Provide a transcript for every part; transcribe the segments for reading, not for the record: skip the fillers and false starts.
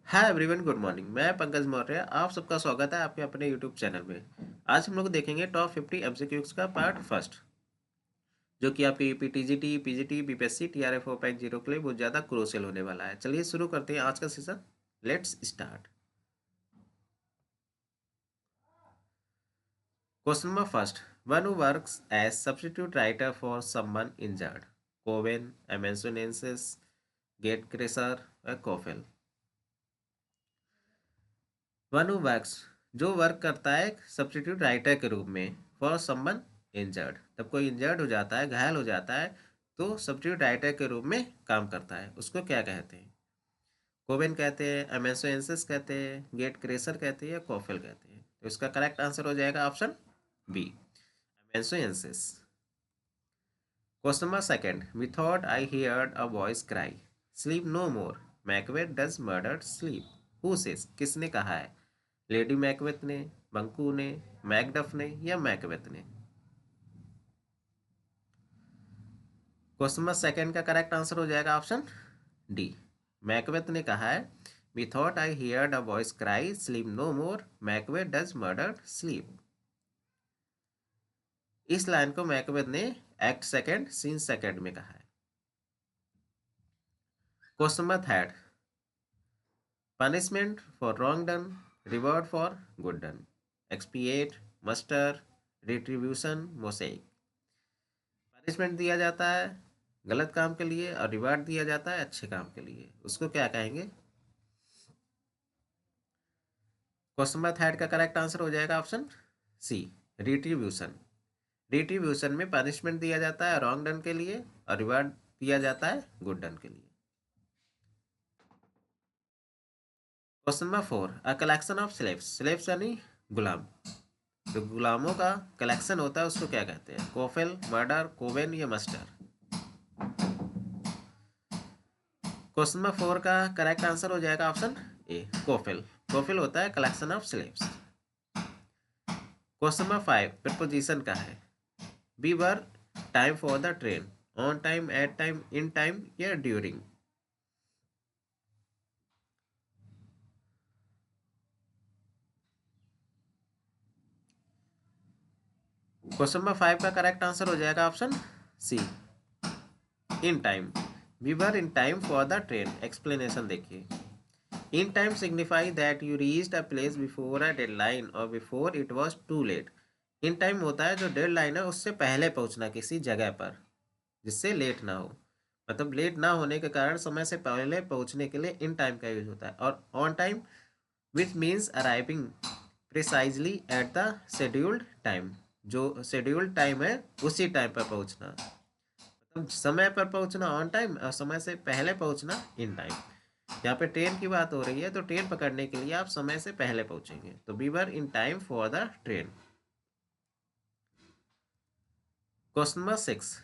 Hi everyone, good morning. मैं पंकज मौर्य, आप सबका स्वागत है आपके अपने यूट्यूब चैनल में। आज हम लोग देखेंगे टॉप 50 एमसीक्यूज का पार्ट फर्स्ट, जो कि आपके UP TGT, PGT, BPSC, TRF 4.0 के लिए बहुत ज़्यादा क्रूशियल होने वाला है। चलिए शुरू करते हैं आज का session. Let's start. Question number first, one who works as substitute writer for someone injured, coven, amanuensis, gate crasher और कोफेल। वन हु वर्क्स, जो वर्क करता है सब्स्टिट्यूट राइटर के रूप में फॉर समवन इंजर्ड, तब कोई इंजर्ड हो जाता है, घायल हो जाता है, तो सब्स्टिट्यूट राइटर के रूप में काम करता है, उसको क्या कहते हैं? कोवेन कहते हैं, एमेंसोएंसिस कहते हैं, गेट क्रेसर कहते हैं या कोफेल कहते हैं। तो इसका करेक्ट आंसर हो जाएगा option B, amanuensis. Question number second, we thought I heard a voice cry, sleep no more, Macbeth does murder sleep, who says, किसने कहा है? लेडी मैकबेथ ने, बंकू ने, मैकडफ ने या मैकबेथ ने? क्वेश्चन नंबर सेकंड का करेक्ट आंसर हो जाएगा ऑप्शन डी, मैकबेथ ने कहा है, we thought I heard a voice cry, sleep no more, Macbeth does murder sleep. इस लाइन को मैकबेथ ने एक्ट सेकंड सीन सेकंड में कहा है। Question number third, punishment for wrong done, reward for good done, expiate, muster, retribution, mosaic. Punishment दिया जाता है गलत काम के लिए और रिवार्ड दिया जाता है अच्छे काम के लिए, उसको क्या कहेंगे? क्वेश्चन नंबर थर्ड का करेक्ट आंसर हो जाएगा ऑप्शन सी, रिट्रीब्यूशन। रिट्रीब्यूशन में पनिशमेंट दिया जाता है रॉन्ग डन के लिए और रिवार्ड दिया जाता है गुड डन के लिए। Question number four, a collection of slaves, slaves यानी गुलाम, जो गुलामों का कलेक्शन होता है उसको क्या कहते हैं? कोफेल, मर्डर, कोवेन या मस्टर? क्वेश्चन नंबर फोर का करेक्ट आंसर हो जाएगा ऑप्शन ए, कोफेल। कोफेल होता है collection of slaves. Question number five preposition का है, we were time for the train, on time, at time, in time या during? Question number five का correct answer हो जाएगा option C, in time. We were in time for the train. Explanation देखिए, in time signify that you reached a place before a deadline और before it was too late. In time होता है जो deadline है उससे पहले पहुंचना किसी जगह पर, जिससे लेट ना हो। मतलब लेट ना होने के कारण समय से पहले पहुंचने के लिए इन टाइम का यूज होता है। और on time which means arriving precisely at the scheduled time, जो शेड्यूल्ड टाइम है उसी टाइम पर पहुंचना, मतलब समय पर पहुंचना ऑन टाइम और समय से पहले पहुंचना इन टाइम। यहाँ पे ट्रेन की बात हो रही है तो ट्रेन पकड़ने के लिए आप समय से पहले पहुंचेंगे, तो we were in time for the train. Question number six,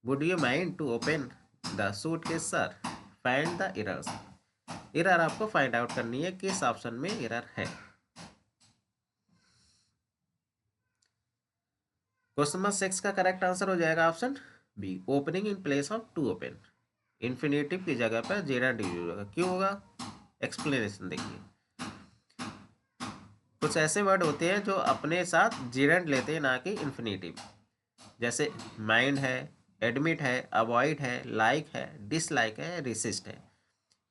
would you mind to open the suitcase sir, find the errors. Error आपको फाइंड आउट करनी है, किस ऑप्शन में एरर है। क्वेश्चन नंबर सिक्स का करेक्ट आंसर हो जाएगा option B, opening in place of to open. Infinitive की जगह पर जेरंड यूज होगा, क्यों होगा? एक्सप्लेनेशन देखिए, कुछ ऐसे वर्ड होते हैं जो अपने साथ जेरंड लेते हैं ना कि इन्फिनेटिव, जैसे माइंड है, एडमिट है, अवॉइड है, लाइक है, डिसलाइक है, रेसिस्ट है।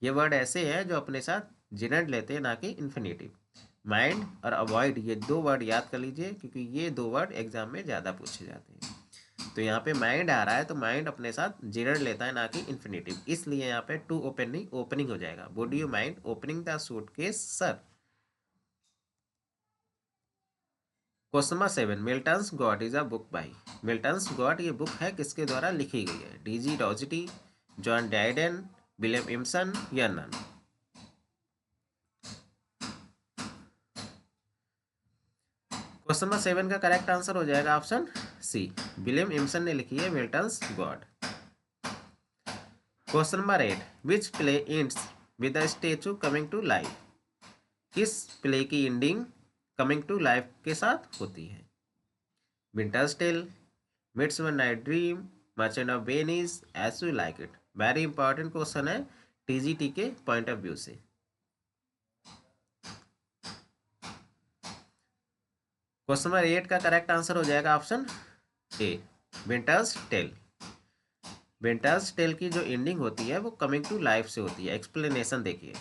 ये वर्ड ऐसे हैं जो अपने साथ जेरंड लेते हैं ना कि इन्फिनेटिव। माइंड और अवॉइड, ये दो वर्ड याद कर लीजिए क्योंकि ये दो वर्ड एग्जाम में ज़्यादा पूछे जाते हैं। तो यहाँ पे माइंड आ रहा है तो माइंड अपने साथ जेरंड लेता है ना कि इन्फिनेटिव, इसलिए यहाँ पे टू ओपन नहीं ओपनिंग हो जाएगा। Would you mind opening the suitcase sir. Question number seven, Milton's God is a book by. Milton's God ये बुक है किसके द्वारा लिखी गई है? DG Rossetti, John Dryden, William Empson या नन? क्वेश्चन नंबर सेवन का करेक्ट आंसर हो जाएगा ऑप्शन सी, विलियम इमसन ने लिखी है Milton's God. Question number eight, which play ends with the statue coming to life. किस प्ले की ending coming to life के साथ होती है? Winter's Tale, Midsummer Night Dream, Merchant of Venice, As you like It. Very important question है, TGT के point of view से। Question number 8 का करेक्ट आंसर हो जाएगा option A, Winter's Tale. Winter's Tale की जो एंडिंग होती है वो कमिंग टू लाइफ से होती है। एक्सप्लेनेशन देखिए,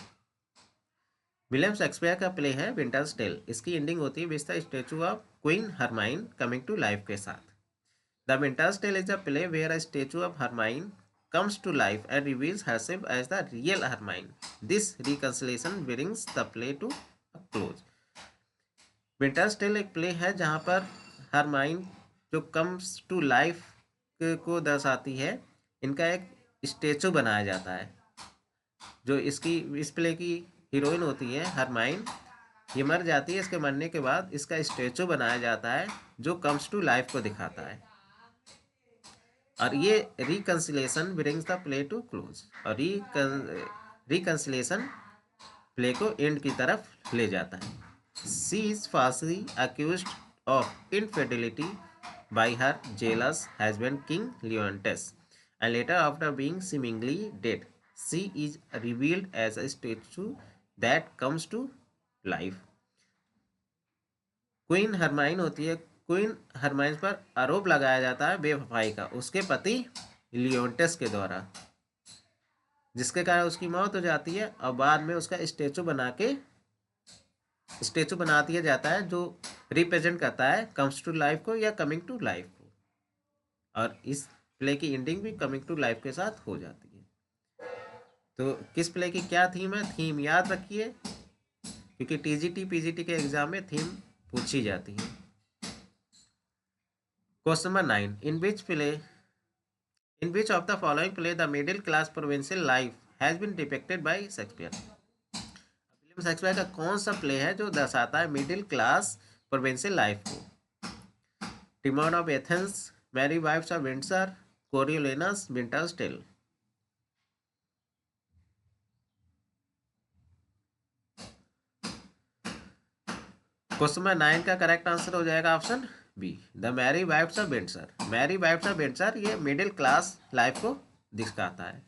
विलियम शेक्सपियर का प्ले है विंटर्स टेल। इसकी एंडिंग होती है with the statue of queen Hermione coming to life के साथ। The Winter's Tale is a play where a statue of Hermione comes to life and reveals herself as the real Hermione. This reconciliation brings the play to a close. Winter's Tale एक play है जहाँ पर Hermione जो comes to life को दर्शाती है, इनका एक स्टेचू बनाया जाता है। जो इस प्ले की हीरोइन होती है हरमाइन, ये मर जाती है। इसके मरने के बाद इसका स्टेचू बनाया जाता है जो कम्स टू लाइफ को दिखाता है, और ये reconciliation brings the play to close. और रिकंसिलेशन प्ले को एंड की तरफ ले जाता है। She is falsely accused of infidelity by her jealous husband King Leontes, and later after being seemingly dead, she is revealed as a statue that comes to life. Queen Hermione होती है। Queen Hermione पर आरोप लगाया जाता है बेवफाई का उसके पति लियोन्टेस के द्वारा, जिसके कारण उसकी मौत हो जाती है। और बाद में उसका स्टेचू बना दिया जाता है जो रिप्रेजेंट करता है कम्स टू लाइफ को या कमिंग टू लाइफ को। और इस प्ले की एंडिंग भी कमिंग टू लाइफ के साथ हो जाती है। तो किस प्ले की क्या थीम है, थीम याद रखिए, क्योंकि टीजीटी पीजीटी के एग्जाम में थीम पूछी जाती है। Question number 9, in which of the following play the middle class provincial life has been depicted by Shakespeare. William Shakespeare का कौन सा प्ले है जो दर्शाता है मिडिल क्लास प्रोविंशियल लाइफ को? Timon of Athens, Merry wives of Windsor, Coriolanus, Winter's Tale. Question number 9 का correct answer हो जाएगा option B, the Merry wives of Windsor. Merry wives of Windsor ये मिडिल क्लास लाइफ को दिखाता है।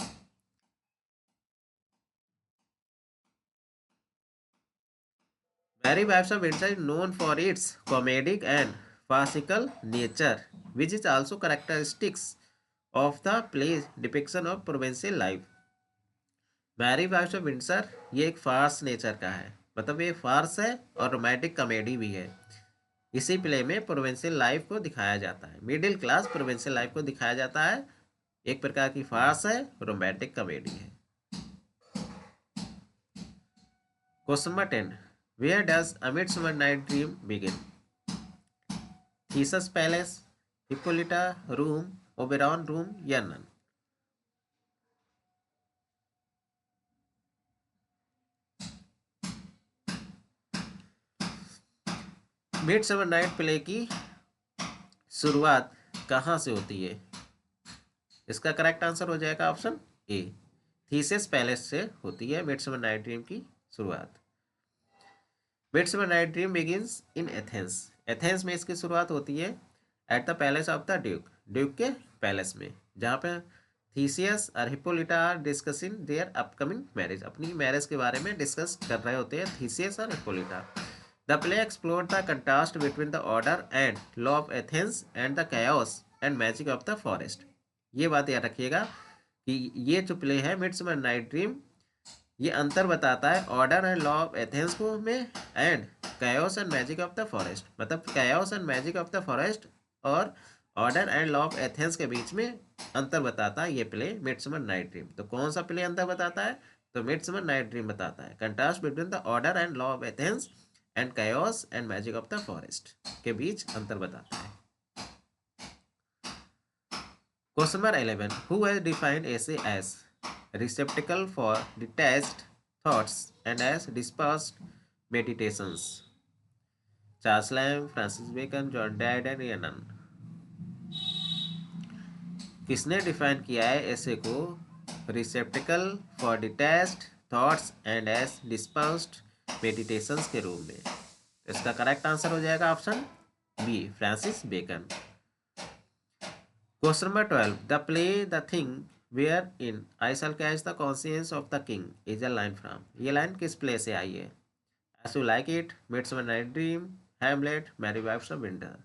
Mary wives of Windsor is known for its comedic and farcical nature, which is also characteristics of the play's depiction of provincial life. Merry wives of Windsor ये एक Fars nature का है, मतलब ये फार्स है और रोमांटिक कॉमेडी भी है। इसी प्ले में प्रोविंशियल लाइफ को दिखाया जाता है, मिडिल क्लास प्रोविंशियल लाइफ को दिखाया जाता है। एक प्रकार की फार्स है, रोमांटिक कॉमेडी है। Question number 10, where does a Midsummer Night Dream begin? Theseus palace, Hippolyta room, Oberon room या नन? मिडसमर नाइट प्ले की शुरुआत कहाँ से होती है? इसका करेक्ट आंसर हो जाएगा ऑप्शन ए, थीसेस पैलेस से होती है मिडसमर नाइट ड्रीम की शुरुआत। Midsummer Night Dream begins in Athens. Athens में इसकी शुरुआत होती है at the palace of the duke, duke के पैलेस में, जहाँ पे थीसियस और Hippolyta are discussing their upcoming marriage, अपनी मैरिज के बारे में डिस्कस कर रहे होते हैं थीसियस और हिप्पोलिटा। The play explored the contrast between the order and law of Athens and the chaos and magic of the forest. ये बात याद रखिएगा कि ये जो प्ले है मिडसमर नाइट ड्रीम, ये अंतर बताता है order and law of Athens को में and chaos and magic of the forest. मतलब chaos and magic of the forest और order and law of Athens के बीच में अंतर बताता है ये प्ले मिडसमर नाइट ड्रीम। तो कौन सा प्ले अंतर बताता है? तो मिडसमर नाइट ड्रीम बताता है contrast between the order and law of Athens and chaos and magic of the forest के बीच अंतर बताता है। Question number 11, who has defined essay as receptacle for detached thoughts and as dispersed meditations? Charles Lamb, Francis Bacon, John Dryden या none? किसने define किया है essay को receptacle for detached thoughts and as dispersed meditations के रूप में? इसका correct answer हो जाएगा option B, Francis Bacon. Question number 12, the play the thing wherein I shall catch the conscience of the king is a line from, ये line किस play से आई है? As you like It, Midsummer Night Dream, Hamlet, Merry wives of Winter.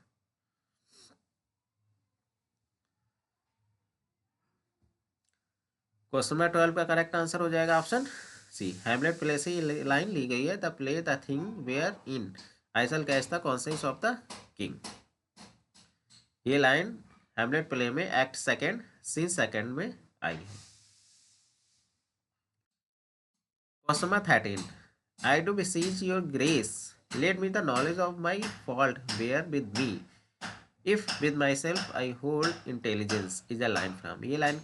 Question number 12 का correct answer हो जाएगा option सी, Hamlet play से ये लाइन ली गई है, the play the thing wherein I shall catch the conscience of the king. ये line Hamlet play में एक्ट सेकेंड सीन सेकेंड में आई है। Question number 13, I do beseech your grace let me the knowledge of my fault bear with me if with my self I hold intelligence is a line from, ये line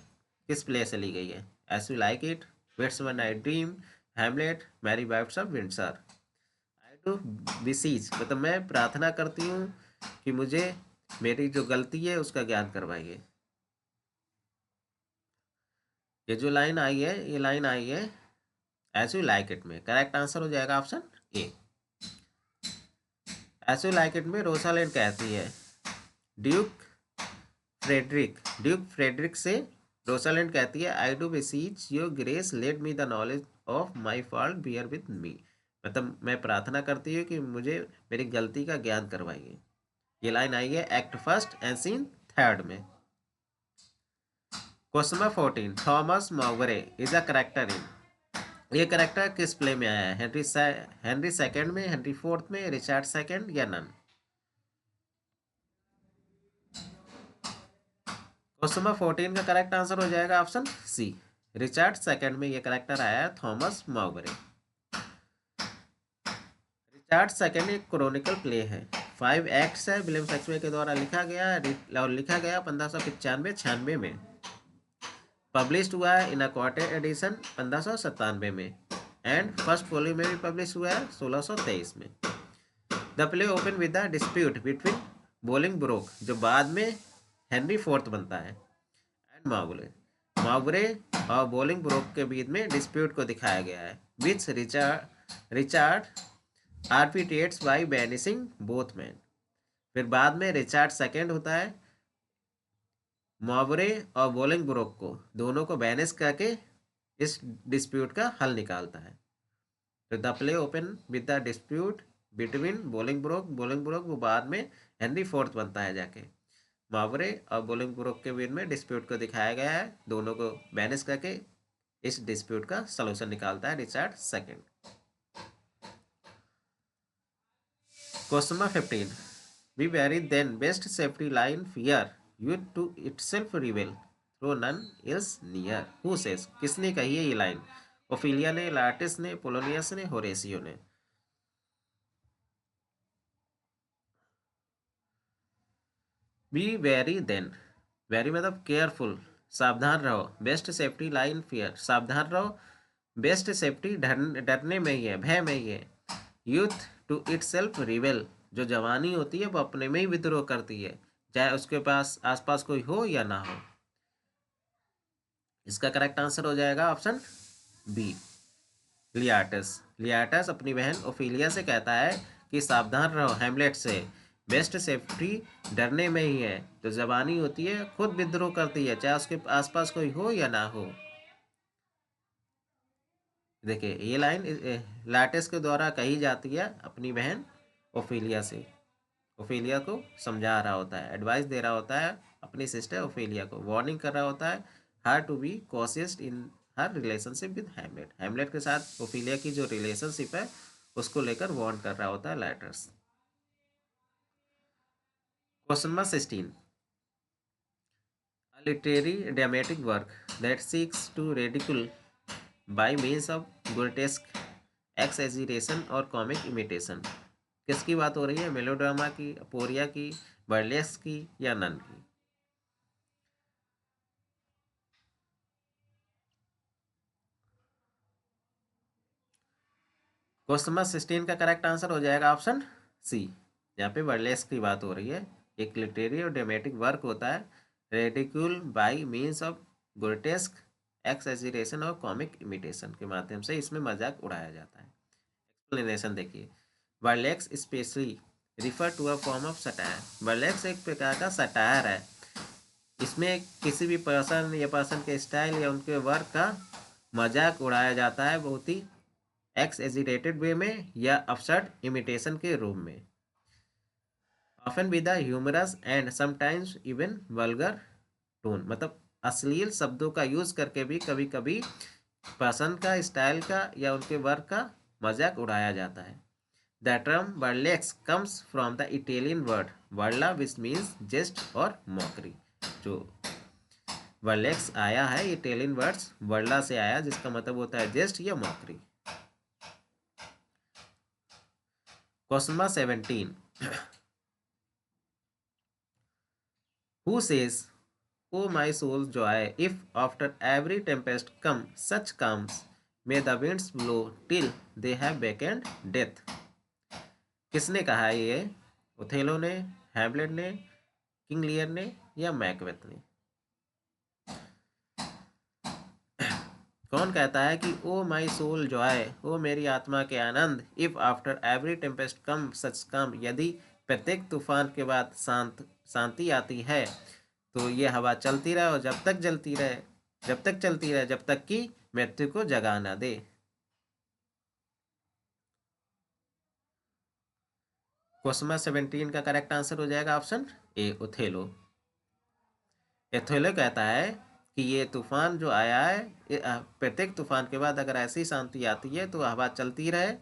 किस play से ली गई है? As you like it, wits one Night Dream, Hamlet, Merry wives of Windsor. I do beseech मतलब मैं प्रार्थना करती हूँ कि मुझे मेरी जो गलती है उसका ज्ञान करवाइए। ये जो लाइन आई है, ये लाइन आई है एज यू लाइक इट में। करेक्ट आंसर हो जाएगा option A. As you like it में रोसालैंड कहती है ड्यूक ड्यूक फ्रेडरिक से रोसालैंड कहती है I do beseech your grace let me the knowledge of my fault bear with me, मतलब मैं प्रार्थना करती हूँ कि मुझे मेरी गलती का ज्ञान करवाइए। ये लाइन आई है act first and scene third में। Question number 14, Thomas Mowbray is a character in, ये करेक्टर किस प्ले में आया है? हेनरी सेकंड में, हेनरी फोर्थ में, रिचर्ड सेकंड या नन? क्वेश्चन नंबर 14 का करेक्ट आंसर हो जाएगा ऑप्शन सी, रिचर्ड सेकंड में ये करेक्टर आया है थॉमस मॉगरे। रिचर्ड सेकंड एक क्रोनिकल प्ले है, 5 एक्ट्स है, विलियम शेक्सपियर के द्वारा लिखा गया और लिखा गया 1595-96 में। पब्लिश हुआ है इन अ क्वार्टर एडिशन 1597 में एंड फर्स्ट वॉल्यूम में भी पब्लिश हुआ है 1623 में। The play open with the dispute between Bolingbroke जो बाद में हेनरी फोर्थ बनता है एंड माउगरे माउगरे और बोलिंगब्रोक के बीच में डिस्प्यूट को दिखाया गया है which Richard arbitrates by banishing both man. फिर बाद में रिचार्ड सेकंड होता है, माउगरे और बोलिंगब्रोक को दोनों को बैनिश करके इस डिस्प्यूट का हल निकालता है। तो the play open with the dispute between Bolingbroke वो बाद में हेनरी फोर्थ बनता है जाके। मावरे और बोलिंगब्रोक के बीच में डिस्प्यूट को दिखाया गया है, दोनों को बैनिश करके इस डिस्प्यूट का सलूशन निकालता है Richard second. Question number 15, we very then best safety line fear you to itself revel throw none is near, who says, किसने कही है ये लाइन? ओफिलिया ने, लार्टिस ने, पोलोनियस ने, होरेसियो ने? बी वेरी देन, वेरी मतलब केयरफुल, सावधान रहो, बेस्ट सेफ्टी लाइन फियर, सावधान रहो, बेस्ट सेफ्टी डरने में ही है, भय में ही है, यूथ टू इट सेल्फ रिवेल जो जवानी होती है वो अपने में ही विद्रोह करती है चाहे उसके पास आसपास कोई हो या ना हो। इसका करेक्ट आंसर हो जाएगा ऑप्शन बी, लियाटस। लियाटस अपनी बहन ओफिलिया से कहता है कि सावधान रहो हैमलेट से, बेस्ट सेफ्टी डरने में ही है, जो जबानी होती है खुद विद्रोह करती है चाहे उसके आसपास कोई हो या ना हो। देखिए ये लाइन लार्टिस के द्वारा कही जाती है अपनी बहन ओफिलिया से, ओफिलिया को समझा रहा होता है, एडवाइस दे रहा होता है अपनी सिस्टर ओफिलिया को, वार्निंग कर रहा होता है her to be cautious in her relationship with Hamlet, Hamlet के साथ ओफिलिया की जो रिलेशनशिप है उसको लेकर वार्न कर रहा होता है letters. Question number 16, a literary dramatic work that seeks to ridicule by means of grotesque exaggeration और कॉमिक इमिटेशन, किसकी बात हो रही है? मेलोड्रामा की, अपोरिया की, बर्लेस्क की या नन की? क्वेश्चन नंबर 16 का करेक्ट आंसर हो जाएगा ऑप्शन सी, यहाँ पे बर्लेस्क की बात हो रही है। एक लिटरेरी और ड्रामेटिक वर्क होता है ridicule by means of grotesque exaggeration और कॉमिक इमिटेशन के माध्यम से इसमें मजाक उड़ाया जाता है। एक्सप्लेनेशन देखिए, burlesque specially refer to a form of satire, burlesque एक प्रकार का सटायर है इसमें किसी भी पर्सन या पर्सन के स्टाइल या उनके वर्क का मजाक उड़ाया जाता है, बहुत ही एक्सएजिटेटेड वे में या अपसर्ड इमिटेशन के रूप में, often with the humorous and sometimes even vulgar tone. मतलब अश्लील शब्दों का यूज करके भी कभी कभी पर्सन का स्टाइल का या उनके वर्क का मजाक उड़ाया जाता है। The term burlesque comes from the Italian word burla which means jest और मॉकरी। जो बर्लेक्स आया है इटालियन वर्ड्स वर्ला से आया, जिसका मतलब होता है जेस्ट या mockery. Question number 17, who says O my soul's joy, if after every tempest come such calms, may the winds blow till they have beckoned death। किसने कहा है ये? ओथेलो ने, हैमलेट ने, किंग लियर ने या मैकबेथ ने? कौन कहता है कि ओ माई सोल जॉय, ओ मेरी आत्मा के आनंद, इफ आफ्टर एवरी टेम्पेस्ट कम सच कम, यदि प्रत्येक तूफान के बाद शांति आती है तो ये हवा चलती रहे और जब तक जलती रहे, जब तक चलती रहे, जब तक कि मृत्यु को जगा ना दे। क्वेश्चन नंबर 17 का करेक्ट आंसर हो जाएगा ऑप्शन ए, ओथेलो। ओथेलो कहता है कि ये तूफान जो आया है, प्रत्येक तूफान के बाद अगर ऐसी शांति आती है तो हवा चलती रहे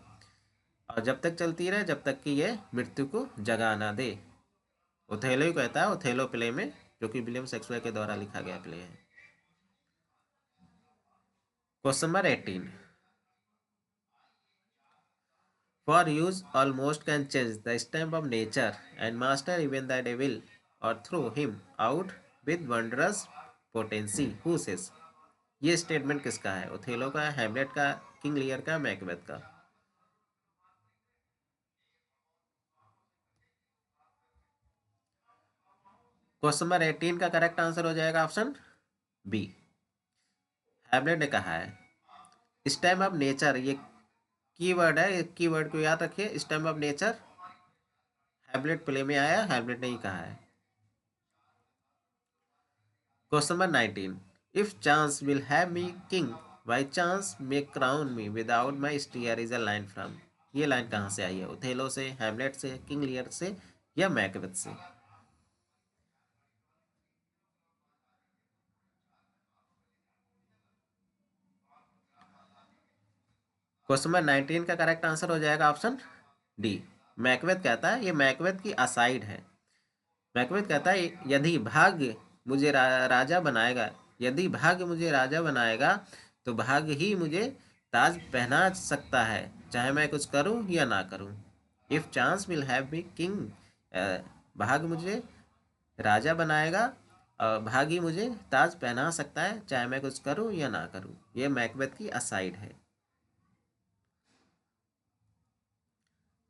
और जब तक चलती रहे जब तक कि ये मृत्यु को जगा ना दे। ओथेलो ही कहता है, ओथेलो प्ले में, जो कि विलियम शेक्सपियर के द्वारा लिखा गया प्ले है। Question number 18, for use almost can change the stamp of nature and master even the devil or throw him out with wondrous potency, who says। ये स्टेटमेंट किसका है? ओथेलो का, हैमलेट का, किंग लियर का, Macbeth का? Question number 18 का correct answer हो जाएगा ऑप्शन बी, हैमलेट ने कहा है। स्टेम ऑफ नेचर ये कीवर्ड है, कीवर्ड को याद रखिए, stem of nature Hamlet play में आया, हैमलेट ने ही कहा है। Question number 19, if chance will have me king by chance may crown me without my stir is a line from. ये लाइन कहाँ से आई है? ओथेलो से, हैमलेट से, किंग लियर से या मैकबेथ से? क्वेश्चन नंबर 19 का करेक्ट आंसर हो जाएगा ऑप्शन डी, मैकबेथ कहता है, ये मैकबेथ की असाइड है। मैकबेथ कहता है यदि भाग्य मुझे राजा बनाएगा, यदि भाग्य मुझे राजा बनाएगा तो भाग्य ही मुझे ताज पहना सकता है, चाहे मैं कुछ करूं या ना करूं। If chance will have me king, भाग्य मुझे राजा बनाएगा और भाग्य ही मुझे ताज पहना सकता है, चाहे मैं कुछ करूं या ना करूं। ये मैकबेथ की असाइड है।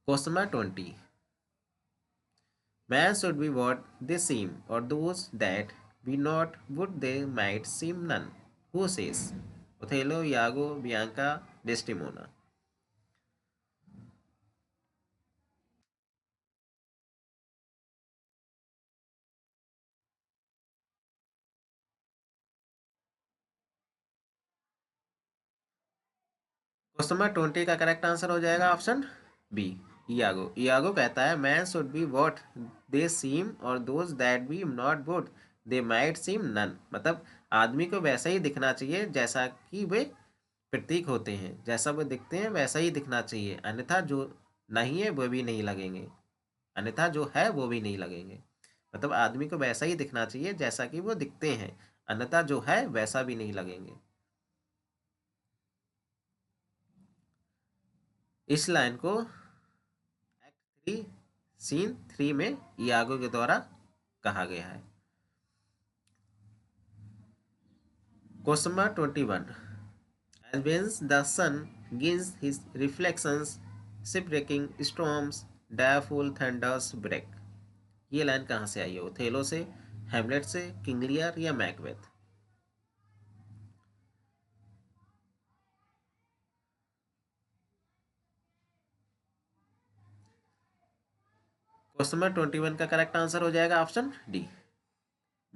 Question number 20, man should be what they seem, or those that be not what they might seem none. Who says? Othello, Iago, Bianca, Desdemona. Question number 20 का करेक्ट आंसर हो जाएगा ऑप्शन बी, इयागो। इयागो कहता है man should be what they seem और those that be not what they might seem none. मतलब आदमी को वैसा ही दिखना चाहिए जैसा कि वे प्रतीक होते हैं, जैसा वो दिखते हैं वैसा ही दिखना चाहिए, अन्यथा जो नहीं है वो भी नहीं लगेंगे, अन्यथा जो है वो भी नहीं लगेंगे। मतलब आदमी को वैसा ही दिखना चाहिए जैसा कि वो दिखते हैं, अन्यथा जो है वैसा भी नहीं लगेंगे। इस लाइन को एक्ट 3 सीन 3 में इयागो के द्वारा कहा गया है। Question number 21, as when the sun gives his reflections shipwrecking storms direful thunders break। ये लाइन कहाँ से आई है? ओथेलो से, हैमलेट से, किंग लियर या मैकबेथ? क्वेश्चन नंबर 21 का करेक्ट आंसर हो जाएगा ऑप्शन डी,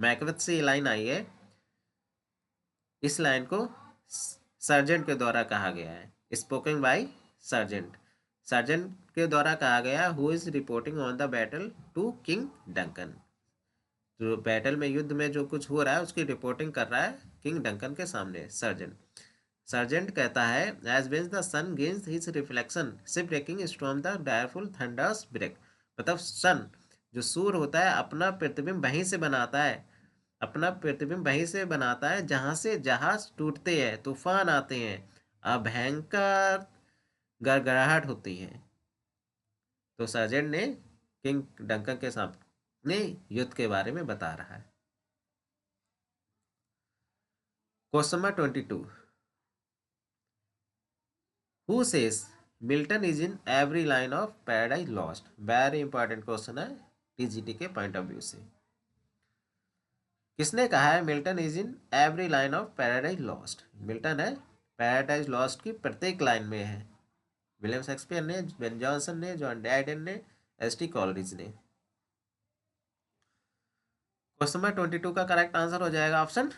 मैकबेथ से ये लाइन आई है, इस लाइन को सर्जेंट के द्वारा कहा गया है, स्पोकन बाय सर्जेंट। सर्जेंट के द्वारा कहा गया, who is reporting on the battle to King Duncan. जो बैटल में, युद्ध में जो कुछ हो रहा है उसकी रिपोर्टिंग कर रहा है किंग डंकन के सामने सर्जेंट। सर्जेंट कहता है, as when the sun gains his reflection ship breaking storm the direful thunders break. मतलब सन जो सूर्य होता है अपना प्रतिबिंब वहीं से बनाता है, अपना प्रतिबिंब वहीं से बनाता है जहां से जहाज टूटते हैं, तूफान आते हैं, भयंकर गड़गड़ाहट होती है। तो सर्जेंट ने किंग डंकन के सामने युद्ध के बारे में बता रहा है। Question number 22, who says Milton is in every line of paradise lost. Very important question है टीजीटी के पॉइंट ऑफ व्यू से। किसने कहा है Milton is in every line of paradise lost? Milton है पैराडाइज लॉस्ट की प्रत्येक लाइन में है। विलियम शेक्सपियर ने, बेन जॉनसन ने, जॉन ड्राइडेन ने, एस.टी. कॉलरिज ने। क्वेश्चन नंबर 22 का करेक्ट आंसर हो जाएगा ऑप्शन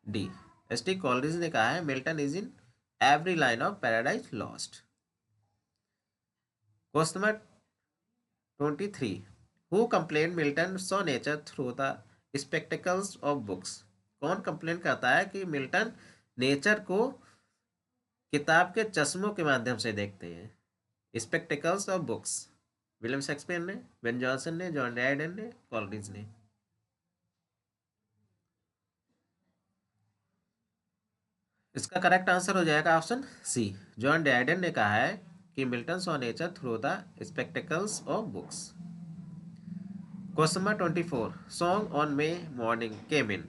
डी। एस.टी. कॉलरिज ने कहा है Milton is in every line of paradise Lost. Question number 23, who complain Milton saw nature through the spectacles of books. कौन complain करता है कि मिल्टन नेचर को किताब के चश्मों के माध्यम से देखते हैं? Spectacles of books. William Shakespeare ने, बेन जॉनसन ने, जॉन ड्राइडेन ने, कॉलरिज ने। इसका करेक्ट आंसर हो जाएगा ऑप्शन सी। जॉन ड्राइडेन ने कहा है कि Milton saw nature through the spectacles of books. Question number 24, song on May morning came in.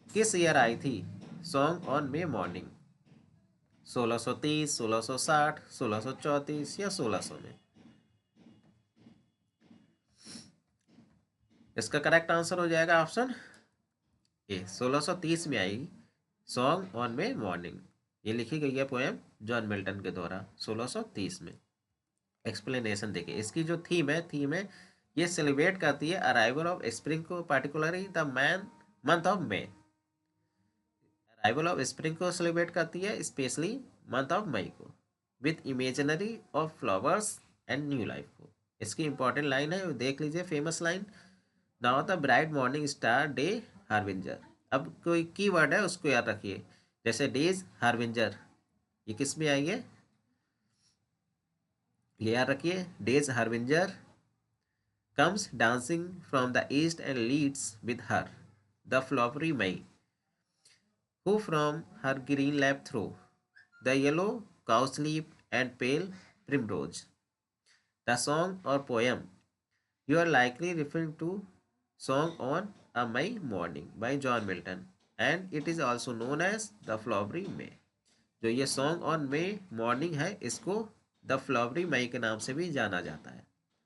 किस ईयर आई थी सॉन्ग ऑन मे मॉर्निंग? 1630, 1660, 1634 या 1600 में? इसका करेक्ट आंसर हो जाएगा ऑप्शन ए, 1630 में आई सॉन्ग ऑन मे मॉर्निंग। ये लिखी गई है पोएम जॉन मिल्टन के द्वारा 1630 में। एक्सप्लेनेशन देखिए, इसकी जो थीम है ये सेलिब्रेट करती है अराइवल ऑफ स्प्रिंग को, particularly the month of May. Arrival of spring को सेलिब्रेट करती है, स्पेशली मंथ ऑफ मई को, with imaginary of flowers and new life को। इसकी इंपॉर्टेंट लाइन है, देख लीजिए, famous line, now the bright morning star day harbinger. अब कोई की वर्ड है उसको याद रखिए, जैसे डेज हार्विंजर, ये किस में आएंगे, ये याद रखिए। Day's harbinger comes dancing from the east and leads with her the flowery May, who from her green lap through the yellow cowslip and pale primrose. The song or poem you are likely referring to Song on a May Morning by John Milton, and it is also known as the Flowery May। जो ये song on May morning है, इसको the flowery मई के नाम से भी जाना जाता है।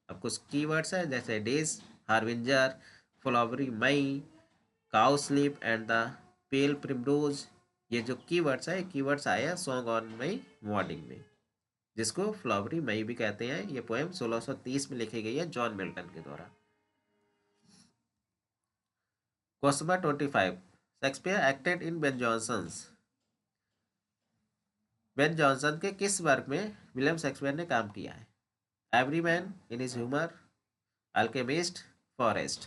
अब कुछ कीवर्ड्स है जैसे day's harbinger, flowery May, cowslip and the pale primrose. ये जो कीवर्ड्स है, कीवर्ड्स आए हैं सॉन्ग ऑन मई मॉर्निंग में, जिसको फ्लावरी मई भी कहते हैं। ये पोएम 1630 में लिखी गई है जॉन मिल्टन के द्वारा। Question number 25, Shakespeare acted in Ben Jonson's. Ben Jonson के किस वर्क में विलियम शेक्सपियर ने काम किया है? Every man, in his humour, alchemist, forest.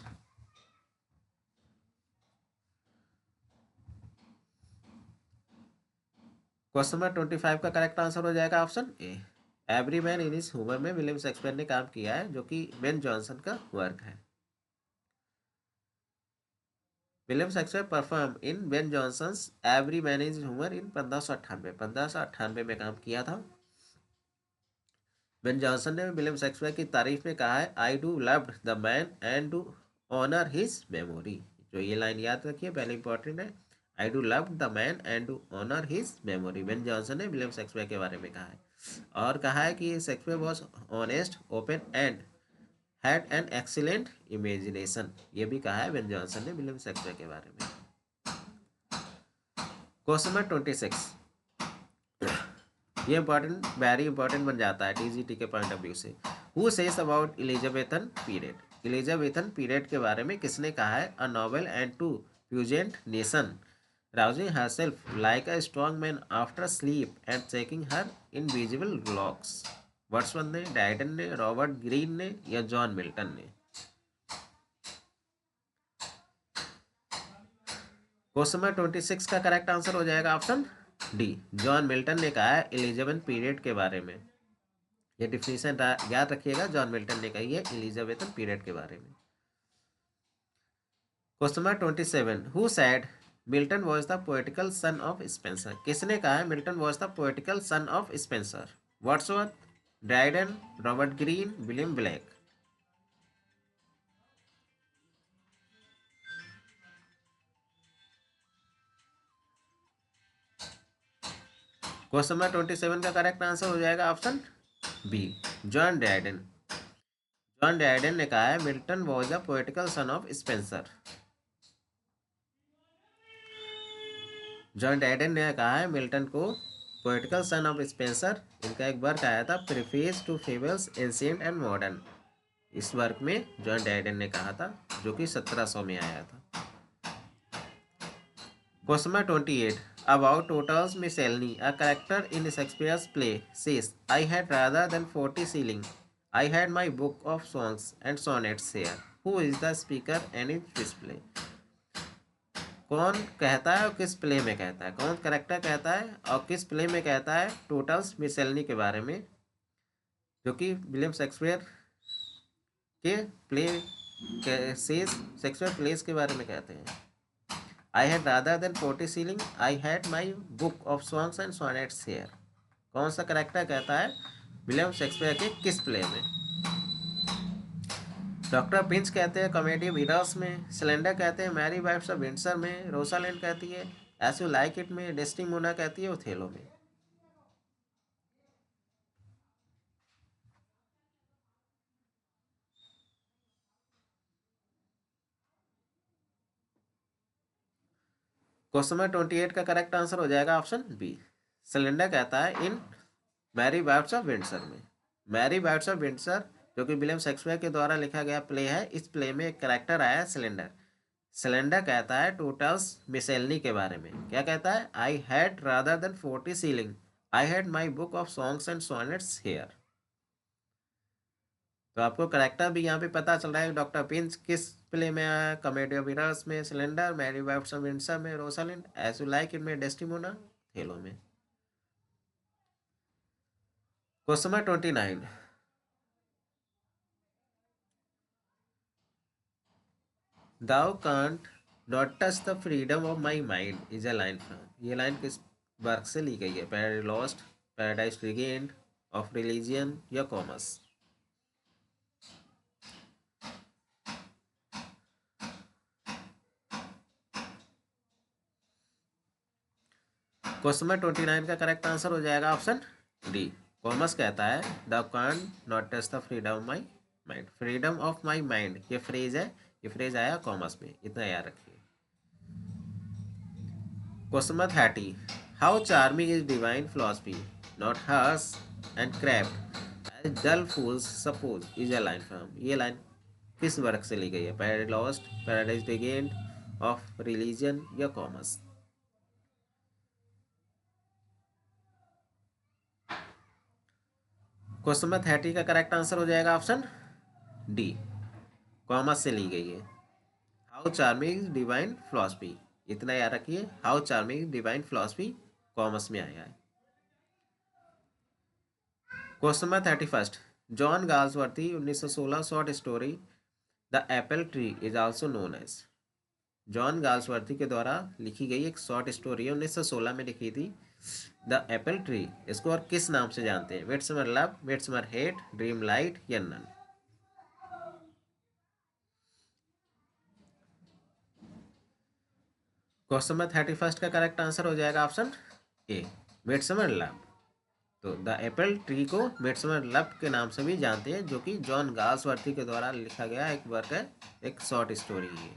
Question number 25 का करेक्ट आंसर हो जाएगा option A. Every man in his humour में विलियम शेक्सपियर ने काम किया है, जो कि बेन जॉनसन का वर्क है। William Shakespeare perform in Ben Jonson's every man is humour in 1598 में काम किया था। बेन जॉनसन ने विलियम शेक्सपियर की तारीफ में कहा है, I do loved the man and do honour his memory. जो ये लाइन याद रखिए, पहले इंपॉर्टेंट है, I do love the man and do honour his memory. Ben Jonson ने विलियम शेक्सपियर के बारे में कहा है, और कहा है कि Shakespeare was honest, open and had an excellent imagination. ये भी कहा है बेन जॉनसन ने विलियम शेक्सपियर के बारे में। क्वेश्चन नंबर 26, ये इंपॉर्टेंट, वेरी इंपॉर्टेंट बन जाता है टीजीटी के पॉइंट ऑफ व्यू से। Who says about Elizabethan period. Elizabethan period के बारे में किसने कहा है? A novel and to puissant nation rousing herself like a strong man after sleep and checking her invisible locks. Wordsworth ने, Dryden ने, Robert Greene ने या जॉन मिल्टन ने? क्वेश्चन नंबर 26 का करेक्ट आंसर हो जाएगा ऑप्शन डी, जॉन मिल्टन ने कहा है एलिजाबेथ पीरियड के बारे में। ये डिफिनेशन याद रखिएगा, जॉन मिल्टन ने कही है एलिजाबेथन पीरियड के बारे में। Question number 27, who said Milton was the poetical son of Spenser? किसने कहा है Milton was the poetical son of Spenser? Wordsworth, Dryden, Robert Greene, William Blake? Question number 27 का करेक्ट आंसर हो जाएगा option B, John Dryden. John Dryden ने कहा है Milton was the poetical son of Spenser. John Dryden ने कहा है Milton को पोएटिकल सन ऑफ स्पेंसर। इनका एक वर्क आया था preface to fables ancient and modern. इस वर्क में जॉन ड्राइडन ने कहा था, जो कि 1700 में आया था। Question number 28, about Tottel's miscellany a character in Shakespeare's play says I had rather than 40 shillings I had my book of songs and sonnets here, who is the speaker and in this play? कौन कहता है और किस play में कहता है? कौन character कहता है और किस प्ले में कहता है टोटल्स मिसेलनी के बारे में, जो कि विलियम शेक्सपियर के प्ले शेक्सपियर प्लेस के बारे में कहते हैं? आई had rather than 40 shillings I had my book of songs and sonnets here. कौन सा कैरेक्टर कहता है विलियम शेक्सपियर के किस प्ले में? डॉक्टर पिंच कहते हैं कॉमेडी ऑफ एरर्स में, सिलेंडर कहते हैं मैरी वाइफ्स ऑफ विंडसर में, रोसालैंड कहती है एज यू लाइक इट में, डेस्टिमोना कहती है ओथेलो में। क्वेश्चन नंबर 28 का करेक्ट आंसर हो जाएगा ऑप्शन बी, सिलेंडर कहता है इन मैरी वाइफ्स ऑफ विंडसर में। मैरी वाइफ्स ऑफ विंडसर जो कि विलियम शेक्सपियर के द्वारा लिखा गया प्ले है, इस प्ले में एक कैरेक्टर आया है सिलेंडर। सिलेंडर कहता है टोटल्स मिसेलनी के बारे में। क्या कहता है? I had rather than 40 shillings I had my book of songs and sonnets here. तो आपको करेक्टर भी यहाँ पे पता चल रहा है डॉक्टर पिंच किस प्ले में आया, कॉमेडी ऑफ एरर्स में, Slender, Merry wives of Windsor में, Rosalind, As you like it में, डेस्टिमोना, थेलो में। Question number 29, Thou can't not touch the freedom of my mind is a line from, ये line किस work से ली गई है? Paradise Lost, Paradise Regained, of religion या कॉमर्स? क्वेश्चन नंबर 29 का करेक्ट आंसर हो जाएगा ऑप्शन डी, कॉमर्स कहता है the can't not touch the freedom of my mind. Freedom of my mind ये फ्रेज है, ये फ्रेज आया कॉमर्स में, इतना याद रखिए। Question number 30, how charming is divine philosophy not harsh and crabbed as dull fools suppose is a line from, ये line किस वर्क से ली गई है? Paradise Lost, Paradise Regained, of Religion या कॉमर्स? क्वेश्चन नंबर 30 का करेक्ट आंसर हो जाएगा ऑप्शन डी, कॉमर्स से ली गई है। हाउ चार्मिंग डिवाइन फिलॉसफी, इतना याद रखिए, how charming divine philosophy Comus में आया है। Question number 31, John Galsworthy 1916 short story the apple tree is also known as, John Galsworthy के द्वारा लिखी गई एक शॉर्ट स्टोरी है, 1916 में लिखी थी, द एप्पल ट्री। इसको और किस नाम से जानते हैं? Midsummer love, midsummer hate, dream light या नन? क्वेश्चन नंबर 31 का करेक्ट आंसर हो जाएगा ऑप्शन ए, मिडसमर लव। तो द एप्पल ट्री को मिडसमर लव के नाम से भी जानते हैं, जो कि जॉन गाल्सवर्थी के द्वारा लिखा गया एक वर्क है, एक शॉर्ट स्टोरी है।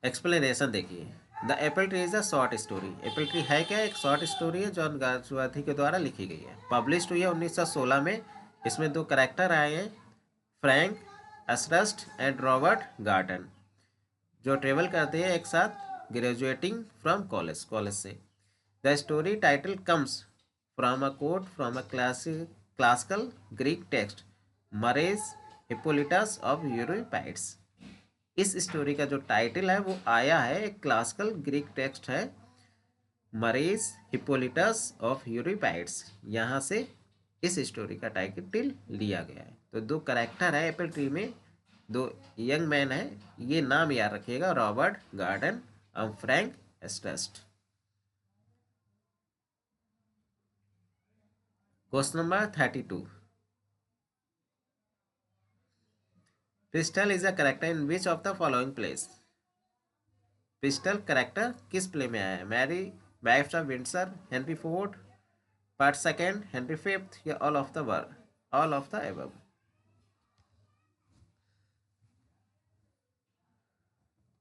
एक्सप्लेनेशन देखिए, the apple tree is a short story. Apple tree है क्या? एक शॉर्ट स्टोरी है, जॉन गाल्सवर्थी के द्वारा लिखी गई है, पब्लिश हुई है 1916 में। इसमें दो करेक्टर आए हैं, Frank Ashurst and Robert Garton, जो ट्रेवल करते हैं एक साथ ग्रेजुएटिंग फ्रॉम कॉलेज से। The story title comes from a quote from a classical Greek text Murray's Hippolytus of Euripides. इस स्टोरी का जो टाइटल है वो आया है, एक क्लासिकल ग्रीक टेक्स्ट है, मरेज हिप्पोलिटस ऑफ यूरोपाइड्स, यहाँ से इस स्टोरी का टाइटल लिया गया है। तो दो करेक्टर है एप्पल ट्री में, दो यंग मैन है, ये नाम याद रखिएगा, रॉबर्ट गार्डन और Frank Ashurst. Question number 32। Pistol is a character in which of the following plays. Pistol character किस प्ले में आया है? Mary wives of Windsor, Henry fourth, part second, Henry fifth, या all of the world, all of the above.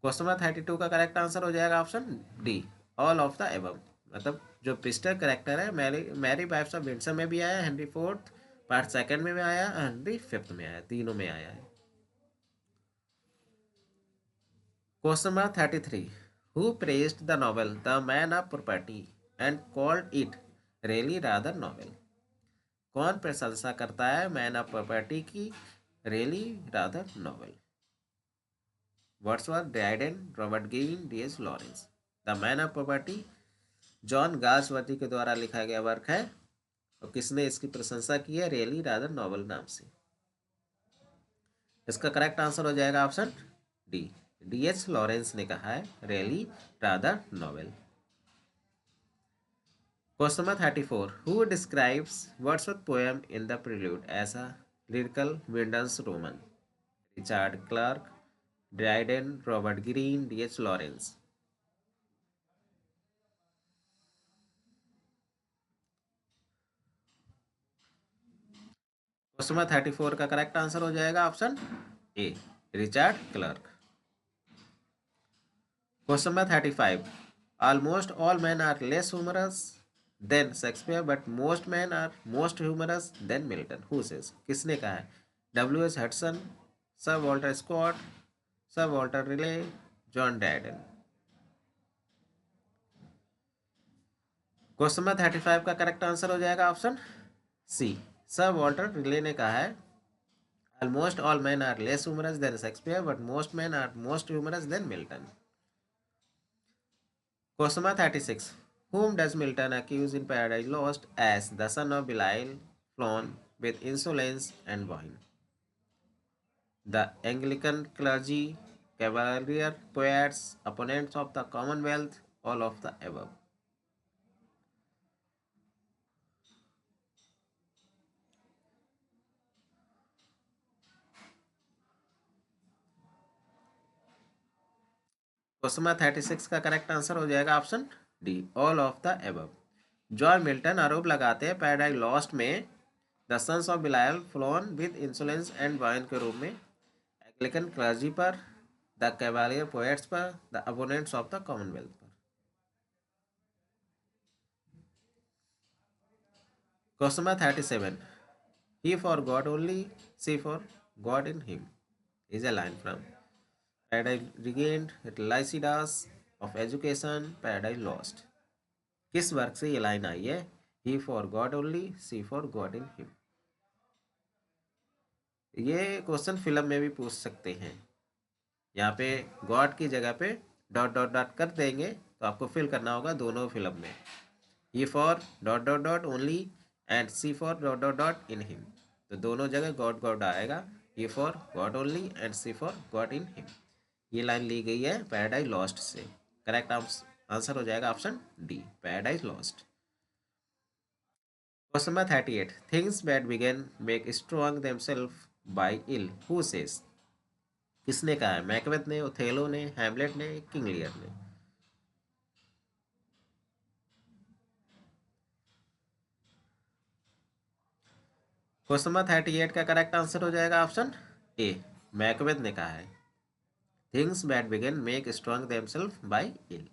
Question number 32 का correct answer हो जाएगा option D, all of the above. मतलब जो पिस्टल करेक्टर है, merry merry wives of Windsor में भी आया, हेनरी फोर्थ पार्ट सेकेंड में भी आया, हेनरी फिफ्थ में आया, तीनों में आया है। Question number 33। Who praised the novel the man of property and called it really rather novel. कौन प्रशंसा करता है मैन ऑफ प्रॉपर्टी की really rather novel? Wordsworth, Dryden, Robert Greene, D H. Lawrence. The man of property John Galsworthy के द्वारा लिखा गया work है, और किसने इसकी प्रशंसा की है? रियली रादर नॉवेल नाम से। इसका करेक्ट आंसर हो जाएगा ऑप्शन डी, डी.एच. लॉरेंस ने कहा है really rather novel. Question number 34। Who describes Wordsworth poem in the Prelude as a lyrical bildungsroman? Richard Clarke, Dryden, Robert Greene, D H. Lawrence. Question number 34 का correct answer हो जाएगा option A, Richard Clarke. Question number 35। Almost all man are less humorous than Shakespeare but most man are most humorous than Milton. Who says? किसने कहा है? W H. Hudson, sir Walter Scott, sir Walter Raleigh, John Dryden. Question number 35 का correct answer हो जाएगा option C, Sir Walter Raleigh ने कहा है almost all men are less humorous than Shakespeare, but most men are most humorous than Milton. Question number 36. Whom does Milton accuse in Paradise Lost as the son of Belial, flown with insolence and wine? The Anglican clergy, Cavalier poets, opponents of the Commonwealth, all of the above. Question number 36 का correct answer हो जाएगा option D, all of the above. John Milton आरोप लगाते हैं Paradise Lost में the sons of Belial flown with insolence and wine के रूप में एंग्लिकन क्लर्जी पर, द कैवालियर पोएट्स पर, the opponents of the commonwealth पर। Question number 37। He for God only, she for God in him is a line from Paradise Regained, लाइसिडास, of education, Paradise Lost. किस work से ये line आई है? He for God only, she for God in him. ये question film में भी पूछ सकते हैं। यहाँ पे गॉड की जगह पे डॉट डॉट डॉट कर देंगे, तो आपको फिल करना होगा दोनों फिल्म में, E for dot dot dot only and C for dot dot dot in him. तो दोनों जगह गॉड गॉड आएगा, E for God only and C for God in him. ये लाइन ली गई है पैराडाइज लॉस्ट से। करेक्ट आंसर हो जाएगा option D, Paradise Lost. Question number 38। Things bad begun make strong themselves by ill, who says? किसने कहा है? मैकबेथ ने, ओथेलो ने, हैमलेट ने, किंग लियर ने। क्वेश्चन नंबर 38 का करेक्ट आंसर हो जाएगा ऑप्शन ए, मैकबेथ ने कहा है things bad begin make strong themselves by ill.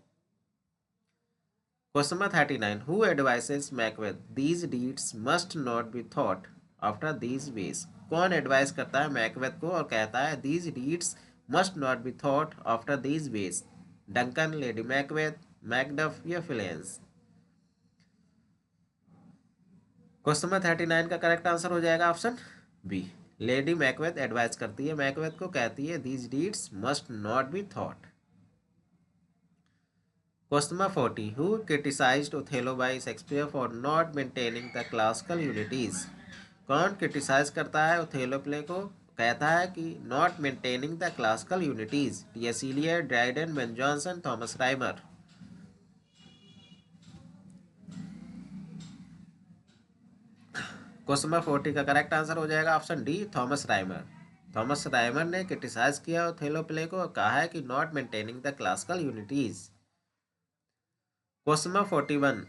Question number 39। Who advises Macbeth these deeds must not be thought after these ways. कौन advice करता है मैकबेथ को और कहता है these deeds must not be thought after these ways? Duncan, Lady Macbeth, Macduff या Fleance? Question number 39 का correct answer हो जाएगा option B. Lady Macbeth advice करती है मैकबेथ को, कहती है these deeds must not be thought. Question number 40, who criticized Othello by Shakespeare for not maintaining the classical unities? कौन क्रिटिसाइज करता है ओथेलो प्ले को, कहता है कि not maintaining the classical unities? T S. Eliot, Dryden, Ben Jonson, Thomas Rymer? Question number 40 का correct answer हो जाएगा option D, Thomas Rymer. Thomas Rymer ने क्रिटिसाइज किया ओथेलो प्ले को और कहा है कि not maintaining the classical unities. Question number 41,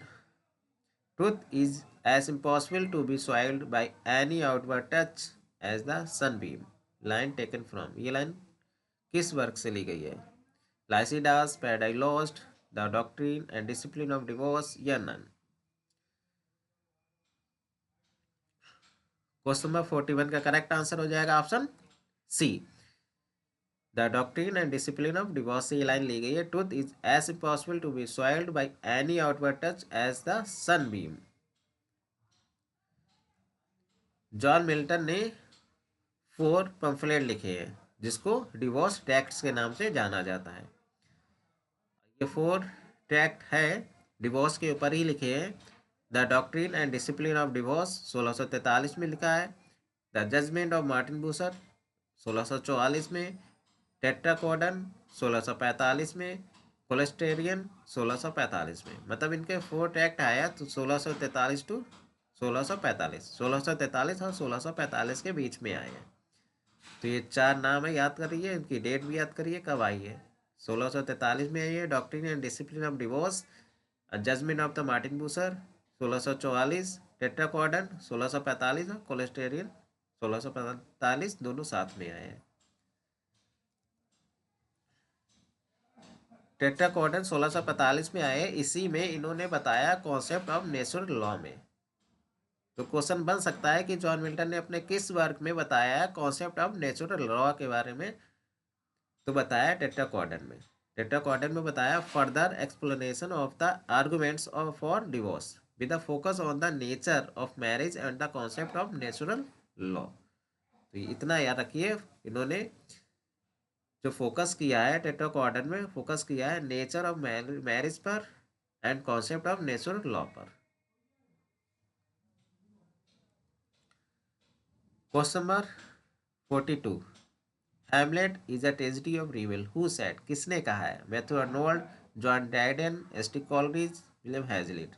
truth is as impossible to be soiled by any outward touch as the sunbeam। Line taken from, ये line किस work से ली गई है? Lycidas, Paradise Lost, the doctrine and discipline of divorce या none? Question number 41 का correct answer हो जाएगा option C, the doctrine and discipline of divorce से ये लाइन ली गई है। Truth is as impossible to be soiled by any outward touch as the sunbeam. John Milton ने 4 पंफलेट लिखे हैं जिसको डिवोर्स टेक्स्ट के नाम से जाना जाता है। ये 4 ट्रैक्ट है डिवोर्स के ऊपर ही लिखे हैं। The doctrine and discipline of divorce 1643 में लिखा है। The judgement of Martin Bucer 1644 में। टेट्राकोडन 1645 में। कोलेस्टेरियन 1645 में। मतलब इनके 4 ट्रैक्ट आया तो 1643 टू 1645, 1643 और 1645 के बीच में आए हैं। तो ये 4 नाम है, याद करिए, इनकी डेट भी याद करिए कब आई है। 1643 में आई है doctrine and discipline of divorce, judgement of the Martin Bucer 1644, Tetrachordon 1645 और कोलेस्टेरियन 1645, दोनों साथ में आए हैं। टेट्राकोडन 1645 में आए, इसी में इन्होंने बताया कॉन्सेप्ट ऑफ नेचुरल लॉ में। तो क्वेश्चन बन सकता है कि जॉन मिल्टन ने अपने किस वर्क में बताया कॉन्सेप्ट ऑफ नेचुरल लॉ के बारे में? तो बताया टेट्राकोडन में। टेट्राकोडन में बताया further explanation of the arguments of for divorce with the focus on the nature of marriage and the concept of natural law. तो इतना याद रखिए, इन्होंने जो फोकस किया है टेट्राकोडन में, फोकस किया है नेचर ऑफ मैरिज पर and concept of natural law पर। Question number 42, Hamlet is a tragedy of revel, who said? किसने कहा है? Matthew Arnold, John Dryden, S T. Coleridge, William Hazlitt?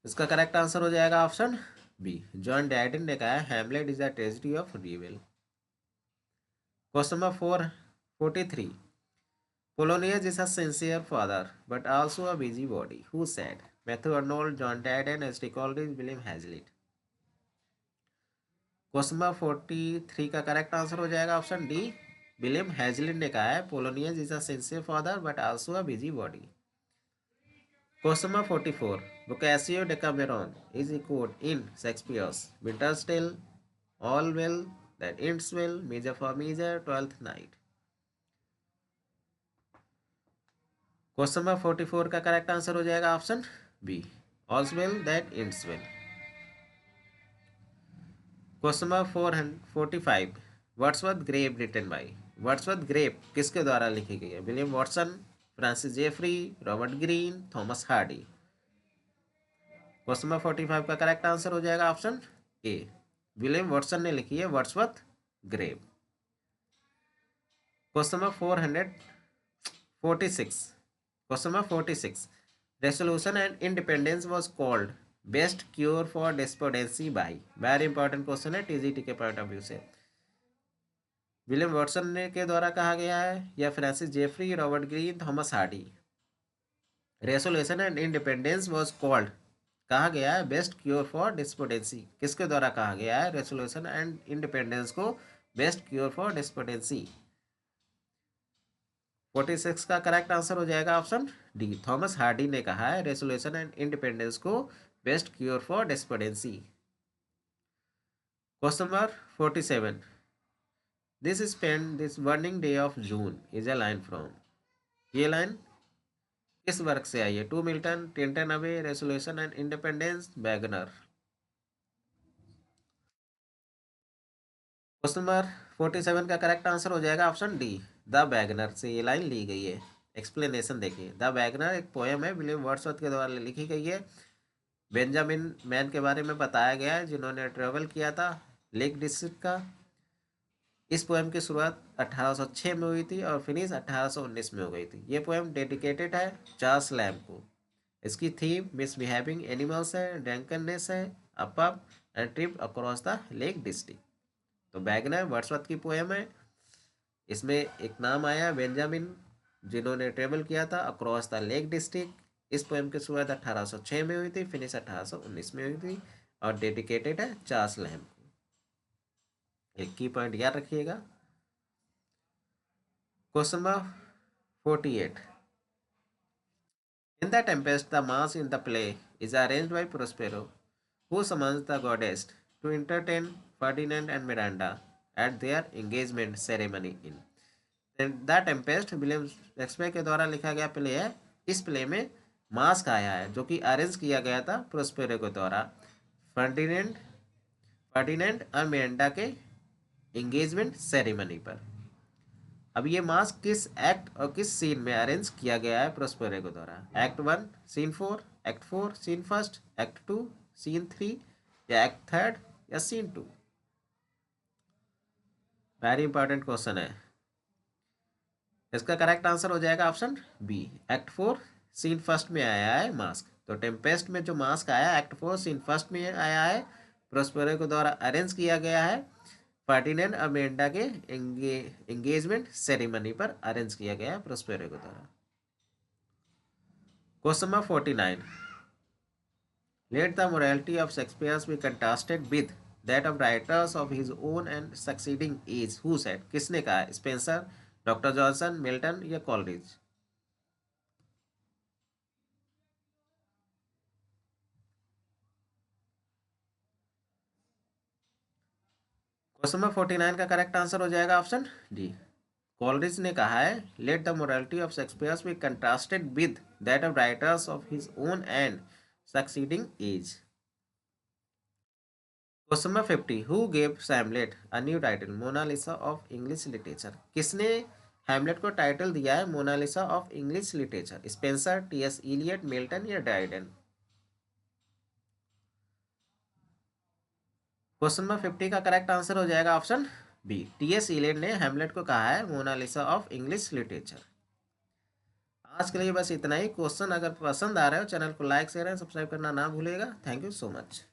इसका करेक्ट आंसर हो जाएगा ऑप्शन बी, जॉन ड्राइडन ने कहा है Hamlet is a tragedy of revel. Question number 43, Polonius is a sincere father but also a busy body, who said? Matthew Arnold, John Dryden, S T. Coleridge, William Hazlitt? Question number 43 का correct answer हो जाएगा option D, William Hazlitt ने कहा है Polonius is a sincere father but also a busy body. Question number 44, Boccaccio Decameron is quoted in Shakespeare's Winter's Tale, all well that ends well, measure for measure, twelfth night? Question number 44 का correct answer हो जाएगा option B, all's well that ends well. Question number 445, Wordsworth grave written by? Wordsworth grave किसके द्वारा लिखी गई है? William Watson, Francis Jeffrey, Robert Greene, Thomas Hardy? Question number 45 का correct answer हो जाएगा ऑप्शन ए, विलियम वॉटसन ने लिखी है Wordsworth grave. Question number 446, question number 46, resolution and independence was called best cure for despondency by? Very important question है TGT के point of view से। William Watson ने के द्वारा कहा गया है या Francis Jeffrey, Robert Greene, Thomas Hardy? Resolution and independence was called, कहा गया है बेस्ट क्योर फॉर डिस्पोटेंसी, किसके द्वारा कहा गया है रेसोल्यूशन एंड इंडिपेंडेंस को बेस्ट क्योर फॉर डिस्पोटेंसी? 46 का करेक्ट आंसर हो जाएगा ऑप्शन डी। थॉमस हार्डी ने कहा है रेसोल्यूशन एंड इंडिपेंडेंस को best cure for despondency. Question number 47, this spend this burning day of June is a line from. ये line किस वर्क से आई है? To Milton, Tintern Abbey, resolution and independence, wagoner. Question number 47 का correct answer हो जाएगा option D, the Wagner से ये लाइन ली गई है। एक्सप्लेनेशन देखिए, द वैगनर एक पोएम है विलियम वर्ड्सवर्थ के द्वारा लिखी गई है। बेंजामिन मैन के बारे में बताया गया है जिन्होंने ट्रेवल किया था लेक डिस्ट्रिक्ट का। इस पोएम की शुरुआत 1806 में हुई थी और फिनिश 1819 में हो गई थी। ये पोएम डेडिकेटेड है चार्ल्स लैम्ब को। इसकी थीम मिसबिहेविंग एनिमल्स है, ड्रंकननेस है, a pub and trip across the lake district. तो वैगनर वर्ड्सवर्थ की पोएम है। इसमें एक नाम आया बेंजामिन जिन्होंने ट्रेवल किया था अक्रॉस द लेक डिस्ट्रिक्ट। इस पोएम की शुरुआत 1806 में हुई थी, फिनिश 1819 में हुई थी और डेडिकेटेड है चार्ल्स लैम्ब को। एक की पॉइंट याद रखिएगा। Question number 48, in the Tempest the mass in the play is arranged bye Prospero who summons the goddess to entertain Ferdinand and Miranda at their engagement ceremony in the Tempest William Shakespeare के द्वारा लिखा गया play है। इस play में mask आया है जो कि अरेंज किया गया था प्रोस्पेरो के द्वारा फर्डिनेंड फर्डिनेंड और मिरांडा के एंगेजमेंट सेरेमनी पर। अब ये मास्क किस एक्ट और किस सीन में अरेंज किया गया है प्रोस्पेरो के द्वारा? Act 1 scene 4, act 4 scene 1, act 2 scene 3 या एक्ट 3 या सीन 2? वेरी इंपॉर्टेंट क्वेश्चन है। इसका करेक्ट आंसर हो जाएगा ऑप्शन बी, एक्ट 4 सीन 1 में आया है मास्क। तो टेम्पेस्ट में जो मास्क आया एक्ट 4 सीन 1 में आया है, प्रोस्पेरो के द्वारा अरेंज किया गया है। फर्डिनेंड और मिरांडा के एंगेजमेंट सेरेमनी पर अरेंज किया गया है प्रोस्पेरो के द्वारा। Question number 49, let the morality of Shakespeare be contrasted with that of writers of his own and succeeding age. Who said? किसने कहा? स्पेंसर, डॉक्टर जॉनसन, मिल्टन या कॉलरिज? क्वेश्चन नंबर 49 का करेक्ट आंसर हो जाएगा option D, Coleridge ने कहा है let the morality of Shakespeare be contrasted with that of writers of his own and succeeding age. Question number 50, who gave Hamlet a new title Mona Lisa of English literature? किसने Hamlet को title दिया है Mona Lisa of English literature? Spenser, T S. Eliot, Milton या Dryden? Question number 50 का correct answer हो जाएगा option B, T S. Eliot ने Hamlet को कहा है मोनालिसा ऑफ इंग्लिश लिटरेचर। आज के लिए बस इतना ही। क्वेश्चन अगर पसंद आ रहा हो चैनल को लाइक शेयर एंड सब्सक्राइब करना ना भूलिएगा। Thank you so much.